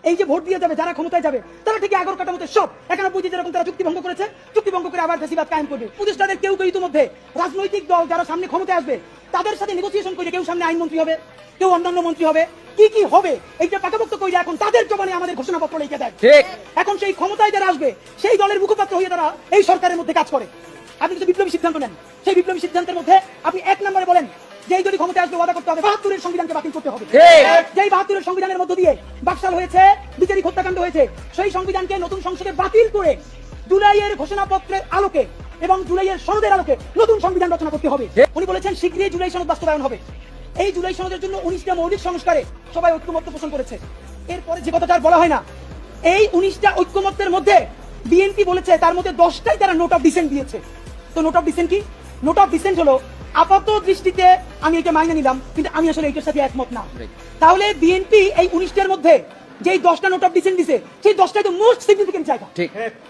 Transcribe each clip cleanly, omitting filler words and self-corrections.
এই যে ভোট দিয়ে যাবে যারা ক্ষমতায় যাবে তারা ঠিক 11টার মধ্যে সব 91 যেরকম তারা চুক্তি ভঙ্গ করেছে, চুক্তি ভঙ্গ করে আবার ফেসিবাদ কায়েম করবে। উপদেষ্টাদের কেউ কেউ ইতিমধ্যে রাজনৈতিক দল যারা সামনে ক্ষমতায় আসবে তাদের সাথে নেগোসিয়েশন করে কেউ সামনে আইনমন্ত্রী হবে, কেউ অন্যান্য মন্ত্রী হবে, কি কি হবে এইটা পাকাপোক্ত করে এখন তাদের জবানে আমাদের ঘোষণাপত্র লিখে দেয়। ঠিক। এখন সেই ক্ষমতায় যারা আসবে সেই দলের মুখপাত্র হয়ে তারা এই সরকারের মধ্যে কাজ করে। আপনি কিছু বিপ্লবী সিদ্ধান্ত নেন, সেই বিপ্লবী সিদ্ধান্তের মধ্যে আপনি 1 নম্বরে বলেন যেই যদি ক্ষমতায় আসবে ওয়াদা করতে হবে 72-এর সংবিধানকে বাতিল করতে হবে। যেই 72-এর সংবিধানের মধ্য দিয়ে বাকশাল হয়েছে, বিচারিক হত্যাকাণ্ড হয়েছে, সেই সংবিধানকে নতুন সংসদে বাতিল করে জুলাইয়ের ঘোষণাপত্রের আলোকে এবং জুলাইয়ের সনদের আলোকে নতুন সংবিধান রচনা করতে হবে। উনি বলেছেন শীঘ্রই জুলাই সনদ বাস্তবায়ন হবে। এই জুলাই সনদের জন্য 19টা মৌলিক সংস্কারে সবাই ঐক্যমত্য পোষণ করেছে। এরপরে যে কথাটা আর বলা হয় না, এই 19টা ঐক্যমত্যের মধ্যে বিএনপি বলেছে তার মধ্যে 10টাই তারা নোট অফ ডিসেন্ট দিয়েছে। তো নোট অফ ডিসেন্ট কি? নোট অফ ডিসেন্ট হলো আপাত দৃষ্টিতে আমি এটা মাইনে নিলাম, কিন্তু আমি আসলে এটার সাথে একমত না। তাহলে বিএনপি এই 19টার মধ্যে যেই 10টা নোট অফ ডিসেন্ট দিছে সেই 10টাই তো মোস্ট সিগনিফিকেন্ট জায়গা।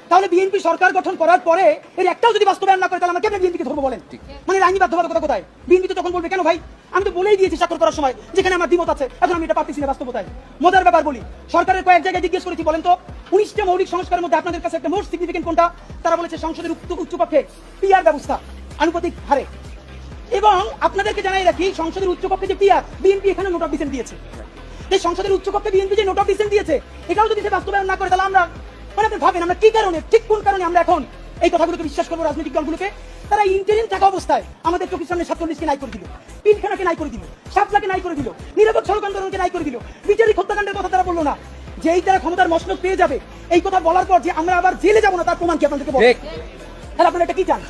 তাহলে বিএনপি সরকার গঠন করার পরে এর একটাও যদি বাস্তবায়ন না করে তাহলে আমরা কেন বিএনপিকে ধরবো বলেন? মানে আইনি বাধ্যবাধকতা কোথায়? বিএনপি তো তখন বলবে কেন ভাই আমি তো বলেই দিয়েছি স্বাক্ষর করার সময় যেখানে আমার দ্বিমত আছে, এখন আমি এটা পারতেছি না বাস্তবতায়। মজার ব্যাপার বলি, সরকারের কয়েক জায়গায় জিজ্ঞেস করেছি বলেন তো 19টা মৌলিক সংস্কারের মধ্যে আপনাদের কাছে একটা মোস্ট সিগনিফিকেন্ট কোনটা? তারা বলেছে সংসদের উচ্চকক্ষে পিআর ব্যবস্থা আনুপাতিক হারে। এবং আপনাদেরকে জানাই রাখি সংসদের উচ্চকক্ষে যে পিআর বিএনপি এখানে নোট অফ ডিসেন্ট দিয়েছে। এই সংসদের উচ্চকক্ষে বিএনপি যে নোট অফ ডিসেন্ট দিয়েছে এটাও যদি সে বাস্তবায়ন না করে তাহলে আমরা মানে আপনি ভাবেন আমরা কি কারণে ঠিক কোন কারণে আমরা এখন এই কথাগুলোকে বিশ্বাস করবো? রাজনৈতিক দলগুলোকে তারা ইন্টারিম থাকা অবস্থায় আমাদের চোখের সামনে 47কে নাই করে দিল, পিলখানাকে নাই করে দিল, শাপলাকে নাই করে দিল, নিরপেক্ষ সড়ক আন্দোলনকে নাই করে দিল, বিচারিক হত্যাকাণ্ডের কথা তারা বললো না। যেই তারা ক্ষমতার মসনদ পেয়ে যাবে এই কথা বলার পর যে আমরা আবার জেলে যাবো না তার প্রমাণ কি আপনাদেরকে বলবো? তাহলে আপনারা এটা কি চান?